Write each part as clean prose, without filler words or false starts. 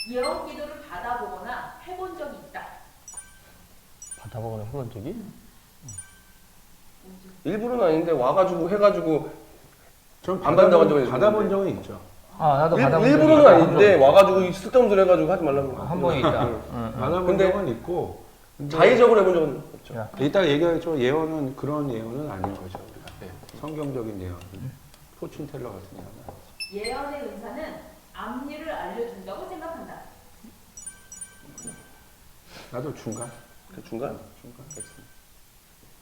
예언 기도를 받아보거나 해본 적이 있다. 받아보거나 해본 적이? 일부러는 아닌데 와가지고 해가지고 전 안 받는다고 한 적은 받아본 있는데. 적은 있죠. 아, 나도 받아본 적이 일부러는 있다. 아닌데 와가지고 쓸데없는 소리 해가지고 하지 말라고. 한 번이 있다. 받아본 근데 적은 있고. 근데 자의적으로 해본 적은 없죠. 야. 이따가 얘기하겠지만 예언은 그런 예언은 아닌 거죠. 우리가. 네. 성경적인 예언, 포춘텔러 같은 예언은 아니죠. 예언의 은사는 앞일을 알려준다고 생각한다. 나도 중간. 그 중간? 중간.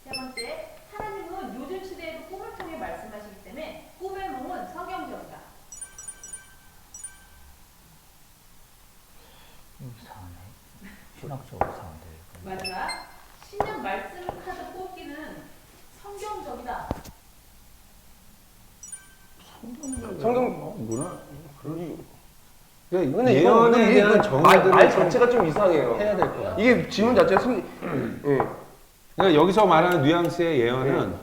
세 번째, 하나님은 요즘 시대에도 꿈을 통해 말씀하시기 때문에 꿈의 몽은 성경적이다. 이상하네. 신학적으로 이상한데. 마지막, 신약 말씀 카드 뽑기는 성경적이다. 성경 문화. 근데 근데 이거는 예언에 대한 정의들을 말 좀 자체가 좀 이상해요. 해야 될 것 같아요. 이게 질문 자체가 예. 그러니까 여기서 말하는 뉘앙스의 예언은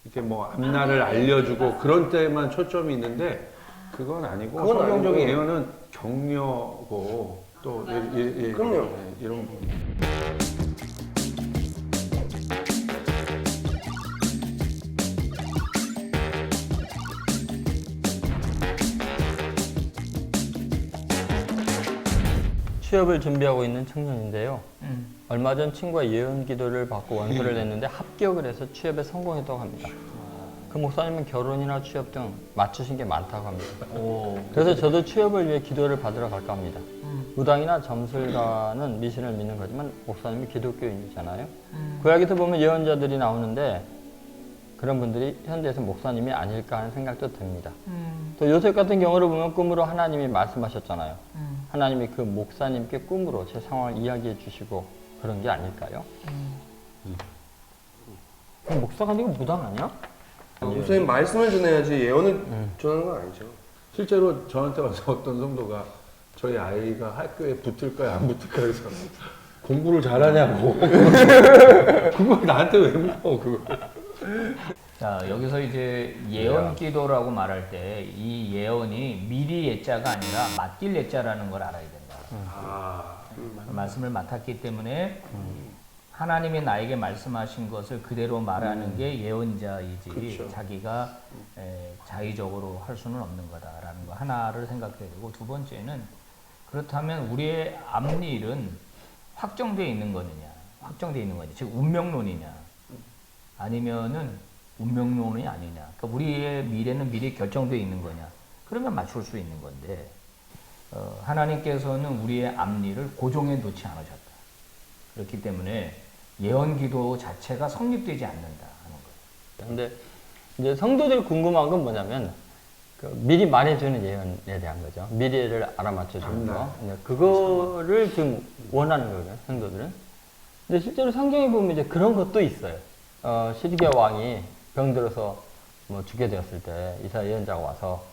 이렇게 뭐 앞날을 알려주고 그런 때만 초점이 있는데 그건 아니고 그건 성경적인 아니고. 예언은 격려고 또 그럼요. 이런 부분. 취업을 준비하고 있는 청년인데요. 얼마 전 친구가 예언 기도를 받고 원서를 냈는데 합격을 해서 취업에 성공했다고 합니다. 그 목사님은 결혼이나 취업 등 맞추신 게 많다고 합니다. 그래서 저도 취업을 위해 기도를 받으러 갈까 합니다. 무당이나 점술가는 미신을 믿는 거지만 목사님이 기독교인이잖아요. 구약에서 보면 예언자들이 나오는데 그런 분들이 현대에서 목사님이 아닐까 하는 생각도 듭니다. 또 요셉 같은 경우를 보면 꿈으로 하나님이 말씀하셨잖아요. 하나님이 그 목사님께 꿈으로 제 상황을 이야기해 주시고 그런 게 아닐까요? 그럼 목사가 아니고 무당 아니야? 목사님 말씀을 전해야지 예언을 전하는 건 아니죠. 실제로 저한테 와서 어떤 성도가 저희 아이가 학교에 붙을까요 안 붙을까요 해서 공부를 잘하냐고 그걸 나한테 왜 물어 그걸. 자, 여기서 이제 예언 기도라고 말할 때 이 예언이 미리 예자가 아니라 맡길 예자라는 걸 알아야 된다. 말씀을 맡았기 때문에 하나님이 나에게 말씀하신 것을 그대로 말하는 게 예언자이지 그렇죠. 자기가 자의적으로 할 수는 없는 거다라는 거 하나를 생각해야 되고, 두 번째는 그렇다면 우리의 앞일은 확정되어 있는 거느냐, 확정되어 있는 거냐, 즉 운명론이냐 아니면은 운명론이 아니냐, 그러니까 우리의 미래는 미리 결정되어 있는 거냐, 그러면 맞출 수 있는 건데 하나님께서는 우리의 앞일을 고정해 놓지 않으셨다. 그렇기 때문에 예언 기도 자체가 성립되지 않는다 하는 거예요. 근데 이제 성도들이 궁금한 건 뭐냐면 그 미리 말해주는 예언에 대한 거죠. 미래를 알아맞혀주는 거. 근데 그거를 지금 원하는 거예요, 성도들은. 근데 실제로 성경에 보면 이제 그런 것도 있어요. 시드기야 왕이 병들어서 뭐 죽게 되었을 때 이사야 예언자가 와서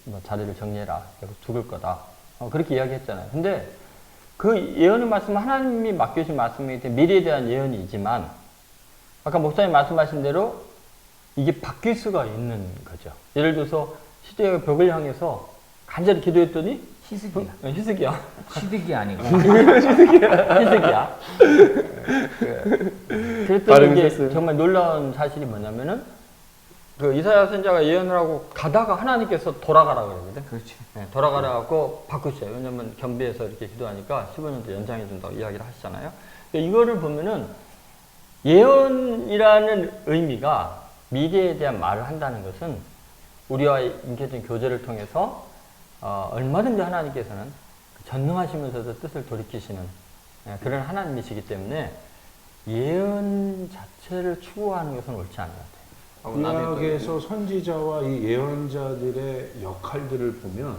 뭐 자리를 정리해라. 계속 죽을 거다. 그렇게 이야기했잖아요. 근데 그 예언의 말씀은 하나님이 맡겨주신 말씀이기 때문에 미래에 대한 예언이지만 아까 목사님 말씀하신 대로 이게 바뀔 수가 있는 거죠. 예를 들어서 시대의 벽을 향해서 간절히 기도했더니 희석이야. 희석이야. 시득이 아니고. 희석이야. 그랬더니 발음이 이게 됐어요. 정말 놀라운 사실이 뭐냐면은 그 이사야 선지자가 예언을 하고 가다가 하나님께서 돌아가라 그러거든. 그렇지. 네, 돌아가라고 바꾸셔요. 왜냐면 겸비해서 이렇게 기도하니까 15년도 연장해 준다고 이야기를 하시잖아요. 이거를 보면은 예언이라는 의미가 미래에 대한 말을 한다는 것은 우리와의 인격적인 교제를 통해서 얼마든지 하나님께서는 전능하시면서도 뜻을 돌이키시는 그런 하나님이시기 때문에 예언 자체를 추구하는 것은 옳지 않은 것 같아요. 구약에서 선지자와 이 예언자들의 역할들을 보면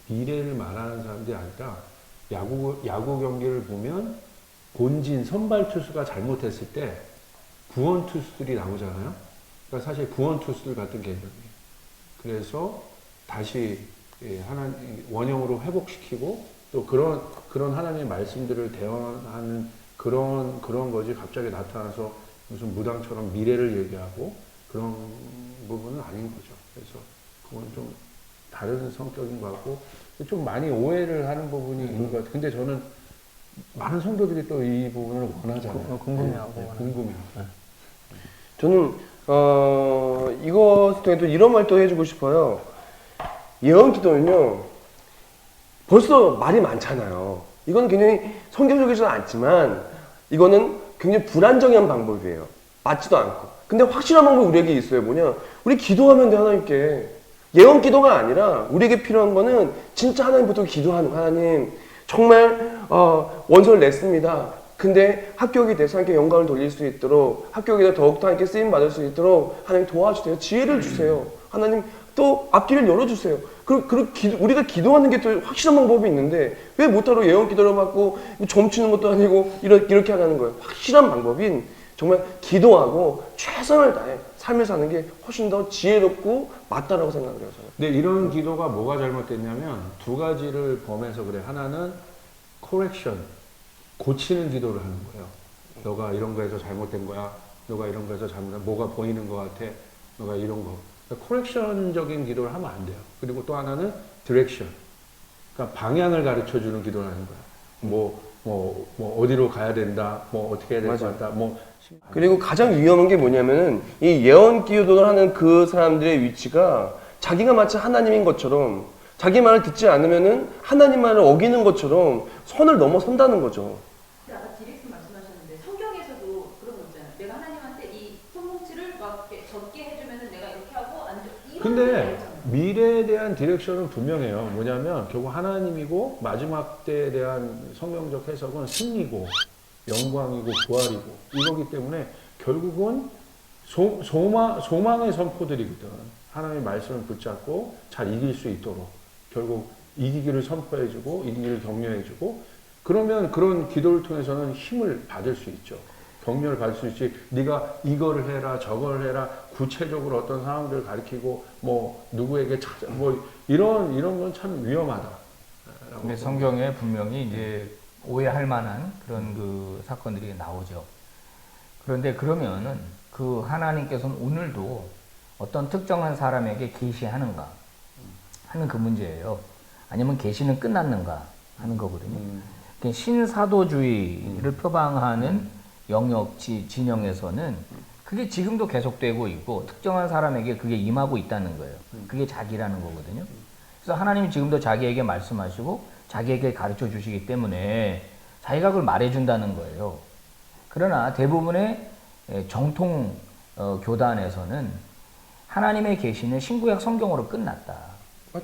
미래를 말하는 사람들이 아니라 야구 경기를 보면 본진 선발 투수가 잘못했을 때 구원 투수들이 나오잖아요. 그러니까 사실 구원 투수들 같은 개념이에요. 그래서 다시 원형으로 회복시키고 또 그런 하나님의 말씀들을 대언하는 그런 거지. 갑자기 나타나서 무슨 무당처럼 미래를 얘기하고 그런 부분은 아닌 거죠. 그래서 그건 좀 다른 성격인 것 같고, 좀 많이 오해를 하는 부분이 있는 것 같아요. 근데 저는 많은 성도들이 또 이 부분을 원하잖아요. 궁금해하고 네, 궁금해요. 저는 이것 통해서 이런 말 또 해주고 싶어요. 예언 기도는요, 벌써 말이 많잖아요. 이건 굉장히 성경적이지는 않지만 이거는 굉장히 불안정한 방법이에요. 맞지도 않고. 근데 확실한 방법이 우리에게 있어요. 뭐냐? 우리 기도하면 돼, 하나님께. 예언 기도가 아니라 우리에게 필요한 거는 진짜 하나님부터 기도하는, 하나님 정말 원서를 냈습니다. 근데 합격이 돼서 하나님께 영광을 돌릴 수 있도록, 합격이 더욱더 하나님께 쓰임 받을 수 있도록 하나님 도와주세요. 지혜를 주세요. 하나님 또 앞길을 열어주세요. 우리가 기도하는 게 또 확실한 방법이 있는데 왜 못하러 예언 기도를 받고 점치는 것도 아니고 이렇게 하라는 거예요. 확실한 방법인 정말 기도하고 최선을 다해 삶을 사는 게 훨씬 더 지혜롭고 맞다라고 생각을 해요. 저는. 근데 이런 기도가 뭐가 잘못됐냐면 두 가지를 범해서 그래. 하나는 correction, 고치는 기도를 하는 거예요. 너가 이런 거에서 잘못된 거야. 너가 이런 거에서 잘못된 뭐가 보이는 것 같아. 너가 이런 거. 그러니까 코렉션적인 기도를 하면 안 돼요. 그리고 또 하나는 디렉션. 그러니까 방향을 가르쳐 주는 기도를 하는 거야. 뭐 어디로 가야 된다. 뭐 어떻게 해야 될 것 같다. 그리고 가장 위험한 게 뭐냐면은 이 예언 기도를 하는 그 사람들의 위치가 자기가 마치 하나님인 것처럼 자기 말을 듣지 않으면은 하나님 말을 어기는 것처럼 선을 넘어선다는 거죠. 근데 아까 디렉트 말씀하셨는데 성경에서도 그런 거 있잖아요. 내가 하나님한테 이 손뭉치를 막 이렇게 적게 해주면은 내가 이렇게 하고 안 이런 근데 미래에 대한 디렉션은 분명해요. 뭐냐면 결국 하나님이고 마지막 때에 대한 성경적 해석은 승리고 영광이고 부활이고 이거기 때문에 결국은 소망의 선포들이거든. 하나님의 말씀을 붙잡고 잘 이길 수 있도록 결국 이기기를 선포해주고 이기기를 격려해주고 그러면 그런 기도를 통해서는 힘을 받을 수 있죠. 격려를 받을 수 있지. 네가 이거를 해라 저거를 해라 구체적으로 어떤 상황들을 가리키고 뭐 누구에게 찾아 뭐 이런 건 참 위험하다. 근데 성경에 분명히 이제 오해할 만한 그런 그 사건들이 나오죠. 그런데 그러면은 그 하나님께서는 오늘도 어떤 특정한 사람에게 계시하는가 하는 그 문제예요. 아니면 계시는 끝났는가 하는 거거든요. 그러니까 신사도주의를 표방하는 영역 진영에서는 그게 지금도 계속되고 있고 특정한 사람에게 그게 임하고 있다는 거예요. 그게 자기라는 거거든요. 그래서 하나님이 지금도 자기에게 말씀하시고 자기에게 가르쳐 주시기 때문에 자기가 그걸 말해준다는 거예요. 그러나 대부분의 정통 교단에서는 하나님의 계시는 신구약 성경으로 끝났다.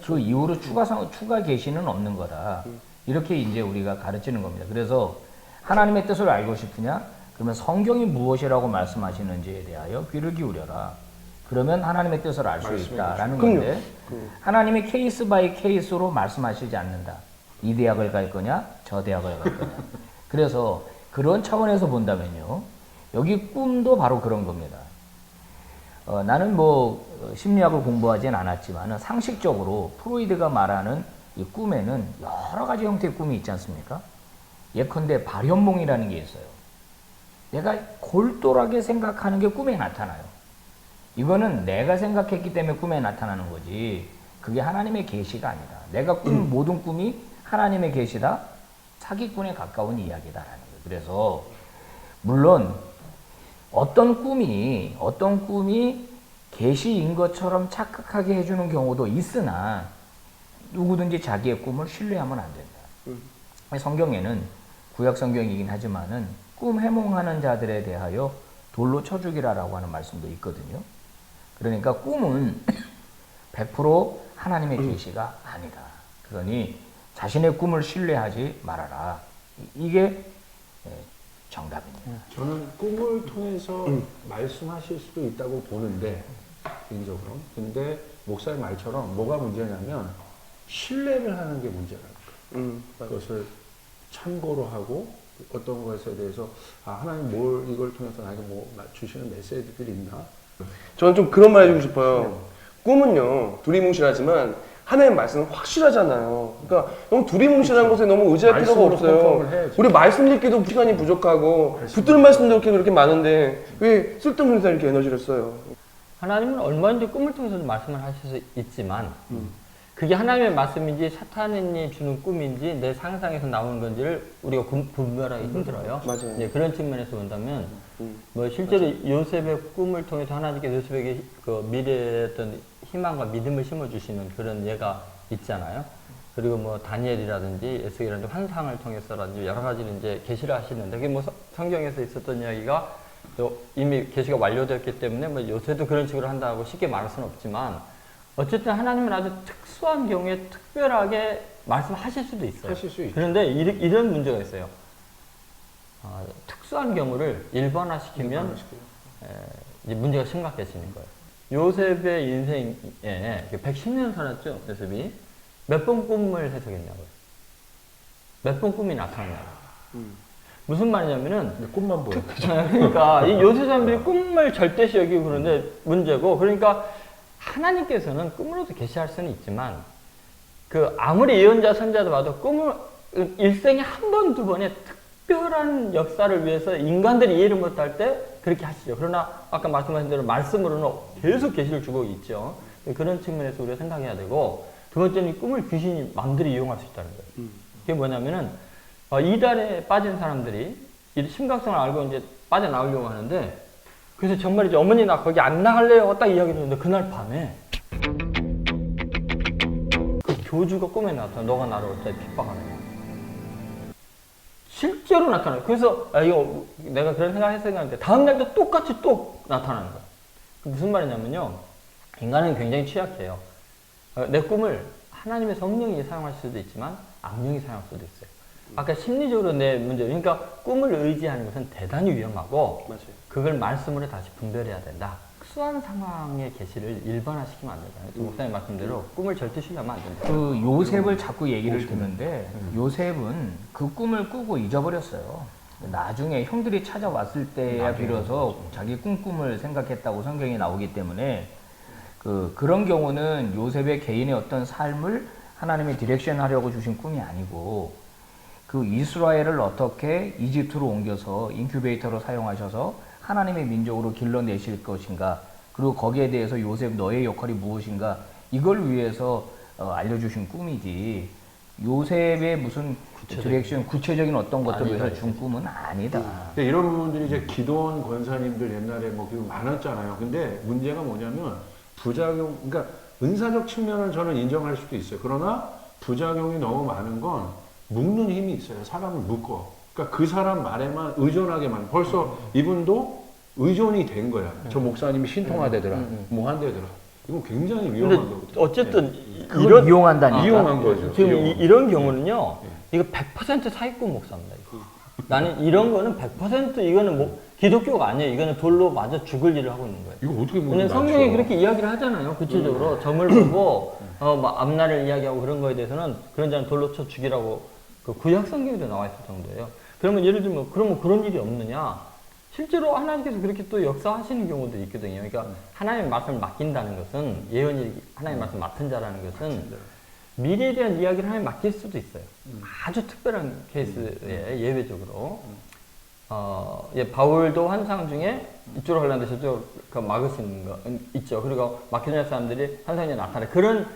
그 이후로 추가 계시는 없는 거다. 이렇게 이제 우리가 가르치는 겁니다. 그래서 하나님의 뜻을 알고 싶으냐? 그러면 성경이 무엇이라고 말씀하시는지에 대하여 귀를 기울여라. 그러면 하나님의 뜻을 알 수 있다라는 건데 하나님이 케이스 바이 케이스로 말씀하시지 않는다. 이 대학을 갈 거냐? 저 대학을 갈 거냐? 그래서 그런 차원에서 본다면요. 여기 꿈도 바로 그런 겁니다. 나는 뭐 심리학을 공부하진 않았지만 상식적으로 프로이드가 말하는 이 꿈에는 여러 가지 형태의 꿈이 있지 않습니까? 예컨대 발현몽이라는 게 있어요. 내가 골똘하게 생각하는 게 꿈에 나타나요. 이거는 내가 생각했기 때문에 꿈에 나타나는 거지 그게 하나님의 계시가 아니다. 내가 모든 꿈이 하나님의 계시다? 사기꾼에 가까운 이야기다라는 거예요. 그래서 물론 어떤 꿈이 계시인 것처럼 착각하게 해주는 경우도 있으나 누구든지 자기의 꿈을 신뢰하면 안 된다. 성경에는 구약 성경이긴 하지만은 꿈 해몽하는 자들에 대하여 돌로 쳐 죽이라라고 하는 말씀도 있거든요. 그러니까 꿈은 100% 하나님의 계시가 아니다. 그러니 자신의 꿈을 신뢰하지 말아라. 이게 정답입니다. 저는 꿈을 통해서 말씀하실 수도 있다고 보는데 개인적으로. 근데 목사님 말처럼 뭐가 문제냐면 신뢰를 하는 게 문제라니까. 그것을 참고로 하고 어떤 것에 대해서 하나님 이걸 통해서 나에게 뭐 주시는 메시지들이 있나? 저는 좀 그런 말 해주고 싶어요. 꿈은요 두리뭉실하지만 하나님 말씀은 확실하잖아요. 그러니까 너무 두리뭉실한 것에 너무 의지할 필요가 없어요. 우리 말씀 읽기도 시간이 부족하고 붙들 말씀도 그렇게 많은데 왜 쓸데없는 데 이렇게 에너지를 써요? 하나님은 얼마든지 꿈을 통해서도 말씀을 하실 수 있지만 그게 하나님의 말씀인지 사탄이 주는 꿈인지 내 상상에서 나오는 건지를 우리가 분별하기 힘들어요. 맞아요. 네, 그런 측면에서 본다면 음. 뭐 실제로 요셉의 꿈을 통해서 하나님께 요셉에게 그 미래의 어떤 희망과 믿음을 심어주시는 그런 예가 있잖아요. 그리고 뭐 다니엘이라든지 에스겔이라든지 환상을 통해서라든지 여러 가지를 이제 계시를 하시는데 그게 뭐 성경에서 있었던 이야기가 또 이미 계시가 완료되었기 때문에 뭐 요새도 그런 식으로 한다고 쉽게 말할 수는 없지만 어쨌든 하나님은 아주 특수한 경우에 특별하게 말씀하실 수도 있어요. 하실 수 있죠. 그런데 이런 문제가 있어요. 특수한 경우를 일반화시키면 이제 문제가 심각해지는 거예요. 요셉의 인생에 110년 살았죠, 요셉이. 몇 번 꿈을 해석했냐고요. 몇 번 꿈이 나타났냐고요. 무슨 말이냐면은 근데 꿈만 보여. 그러니까 이 요새 사람들이 꿈을 절대시 여기고 그러는데 문제고 그러니까 하나님께서는 꿈으로도 계시할 수는 있지만 그 아무리 예언자 선자도 봐도 꿈을 일생에 한 번, 두 번의 특별한 역사를 위해서 인간들이 이해를 못할 때 그렇게 하시죠. 그러나 아까 말씀하신 대로 말씀으로는 계속 계시를 주고 있죠. 그런 측면에서 우리가 생각해야 되고 두 번째는 이 꿈을 귀신이 마음대로 이용할 수 있다는 거예요. 그게 뭐냐면은 이단에 빠진 사람들이 이 심각성을 알고 이제 빠져나오려고 하는데 그래서 정말 이제 어머니 나 거기 안 나갈래요 딱 이야기를 했는데 그날 밤에 그 교주가 꿈에 나타나 너가 나를 어차피 핍박하는 거야. 실제로 나타나요. 그래서 이거 내가 그런 생각했었는데 다음 날도 똑같이 또 나타나는 거야. 무슨 말이냐면요. 인간은 굉장히 취약해요. 내 꿈을 하나님의 성령이 사용할 수도 있지만 악령이 사용할 수도 있어요. 아까 심리적으로 내 문제, 그러니까 꿈을 의지하는 것은 대단히 위험하고 맞아요. 그걸 말씀으로 다시 분별해야 된다. 특수한 상황의 계시를 일반화시키면 안 된다. 목사님 말씀대로 꿈을 절대 신뢰하면 안 된다. 그 요셉을 자꾸 얘기를 듣는데 요셉은 그 꿈을 꾸고 잊어버렸어요. 나중에 형들이 찾아왔을 때야 비로소 자기 꿈을 생각했다고 성경에 나오기 때문에 그런 경우는 요셉의 개인의 어떤 삶을 하나님의 디렉션 하려고 주신 꿈이 아니고 그 이스라엘을 어떻게 이집트로 옮겨서 인큐베이터로 사용하셔서 하나님의 민족으로 길러내실 것인가 그리고 거기에 대해서 요셉 너의 역할이 무엇인가 이걸 위해서 알려주신 꿈이지 요셉의 무슨 디렉션 구체적인 어떤 것들을 위해서 준 꿈은 아니다. 근데 이런 부분들이 이제 기도원 권사님들 옛날에 뭐 많았잖아요. 근데 문제가 뭐냐면 부작용, 그러니까 은사적 측면은 저는 인정할 수도 있어요. 그러나 부작용이 너무 많은 건 묶는 힘이 있어요. 사람을 묶어. 그러니까 그 사람 말에만 의존하게만. 벌써 이분도 의존이 된 거야. 저 목사님이 신통하대더라. 뭐 한대더라. 이건 굉장히 위험한 근데 거거든요. 어쨌든 그걸 이용한다니까. 이용한 거죠. 지금 이용한 이런 경우는요. 이거 100% 사기꾼 목사입니다. 이거. 나는 이런 거는 100% 이거는 뭐 기독교가 아니에요. 이거는 돌로 맞아 죽을 일을 하고 있는 거예요. 이거 어떻게 보면 왜냐면 성경이 그렇게 이야기를 하잖아요. 구체적으로 점을 보고 뭐 앞날을 이야기하고 그런 거에 대해서는 그런 자는 돌로 쳐 죽이라고 그 구약 성경에도 나와 있을 정도예요. 그러면 예를 들면 그러면 그런 일이 없느냐? 실제로 하나님께서 그렇게 또 역사하시는 경우도 있거든요. 그러니까 하나님의 말씀을 맡긴다는 것은 예언이 하나님의 말씀 맡은 자라는 것은 미래에 대한 이야기를 하나님 맡길 수도 있어요. 아주 특별한 케이스에 예외적으로. 바울도 환상 중에 이쪽으로 하려는데 저쪽 막을 수 있는 거 있죠. 그리고 마케도니아 사람들이 환상에 나타나. 그런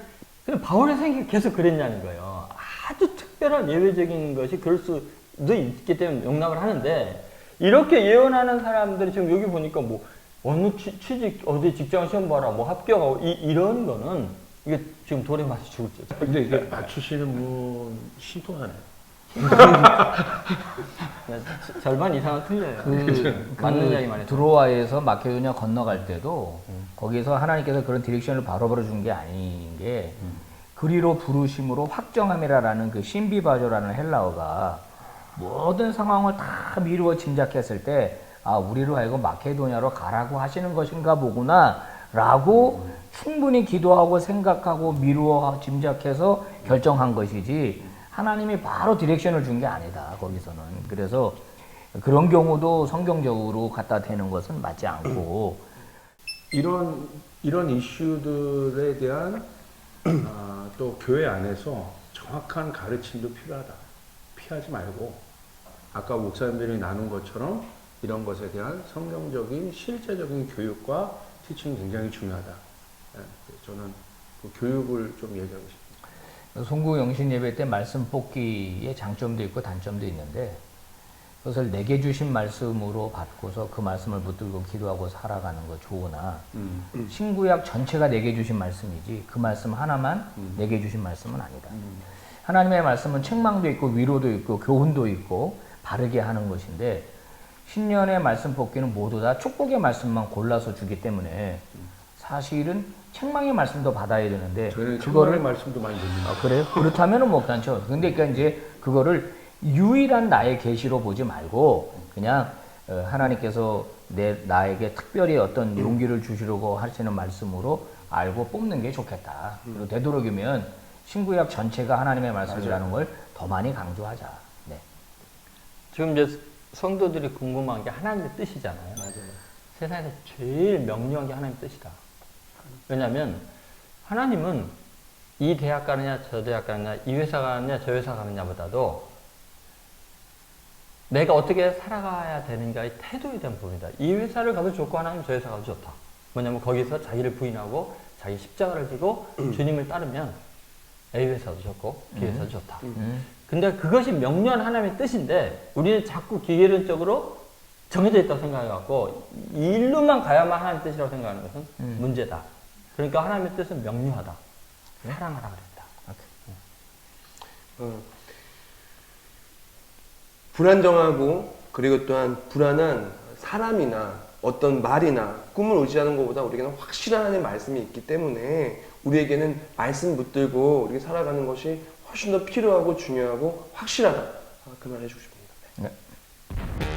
바울의 생각이 계속 그랬냐는 거예요. 아주 특별한 예외적인 것이 그럴 수도 있기 때문에 용납을 하는데 이렇게 예언하는 사람들이 지금 여기 보니까 뭐 어느 취직 어디 직장 시험 봐라 뭐 합격하고 이런 거는 이게 지금 돌에 맞아 죽을 듯. 근데 이게 맞추시는 분 신통하네. 절반 이상은 틀려요. 맞는 이야기만 해서. 드로아에서 마케도니아 건너갈 때도 거기서 하나님께서 그런 디렉션을 바로바로 준 게 아닌 게 그리로 부르심으로 확정함이라는 그 신비바조라는 헬라어가 모든 상황을 다 미루어 짐작했을 때 우리로 하여금 마케도니아로 가라고 하시는 것인가 보구나 라고 충분히 기도하고 생각하고 미루어 짐작해서 결정한 것이지 하나님이 바로 디렉션을 준 게 아니다 거기서는. 그래서 그런 경우도 성경적으로 갖다 대는 것은 맞지 않고 이런 이슈들에 대한 또 교회 안에서 정확한 가르침도 필요하다. 피하지 말고 아까 목사님들이 나눈 것처럼 이런 것에 대한 성경적인 실제적인 교육과 티칭이 굉장히 중요하다. 저는 그 교육을 좀 얘기하고 싶습니다. 송구 영신 예배 때 말씀 뽑기의 장점도 있고 단점도 있는데 그것을 내게 주신 말씀으로 받고서 그 말씀을 붙들고 기도하고 살아가는 거 좋으나 신구약 전체가 내게 주신 말씀이지 그 말씀 하나만 내게 주신 말씀은 아니다. 하나님의 말씀은 책망도 있고 위로도 있고 교훈도 있고 바르게 하는 것인데 신년의 말씀 뽑기는 모두 다 축복의 말씀만 골라서 주기 때문에 사실은 책망의 말씀도 받아야 되는데 저희는 그거를 그거를 말씀도 많이 듣는다. 아, 그래요? 그렇다면은 뭐 괜찮죠. 근데 그러니까 이제 그거를 유일한 나의 계시로 보지 말고 그냥 하나님께서 나에게 특별히 어떤 용기를 주시려고 하시는 말씀으로 알고 뽑는 게 좋겠다. 그리고 되도록이면 신구약 전체가 하나님의 말씀이라는 걸 더 많이 강조하자. 네. 지금 이제 성도들이 궁금한 게 하나님의 뜻이잖아요. 맞아요. 세상에서 제일 명료한 게 하나님의 뜻이다. 왜냐하면 하나님은 이 대학 가느냐 저 대학 가느냐 이 회사 가느냐 저 회사 가느냐보다도 내가 어떻게 살아가야 되는가의 태도에 대한 부분이다. 이 회사를 가도 좋고 하나님 저 회사 가도 좋다. 뭐냐면 거기서 자기를 부인하고 자기 십자가를 지고 주님을 따르면 A 회사도 좋고 B 회사도 좋다. 근데 그것이 명료한 하나님의 뜻인데 우리는 자꾸 기계론적으로 정해져 있다고 생각해갖고 이 일로만 가야만 하나님의 뜻이라고 생각하는 것은 문제다. 그러니까 하나님의 뜻은 명료하다. 사랑하라 그랬다. 불안정하고 그리고 또한 불안한 사람이나 어떤 말이나 꿈을 의지하는 것보다 우리에게는 확실한 하나님의 말씀이 있기 때문에 우리에게는 말씀 붙들고 우리가 살아가는 것이 훨씬 더 필요하고 중요하고 확실하다. 그 말 해주고 싶습니다. 네.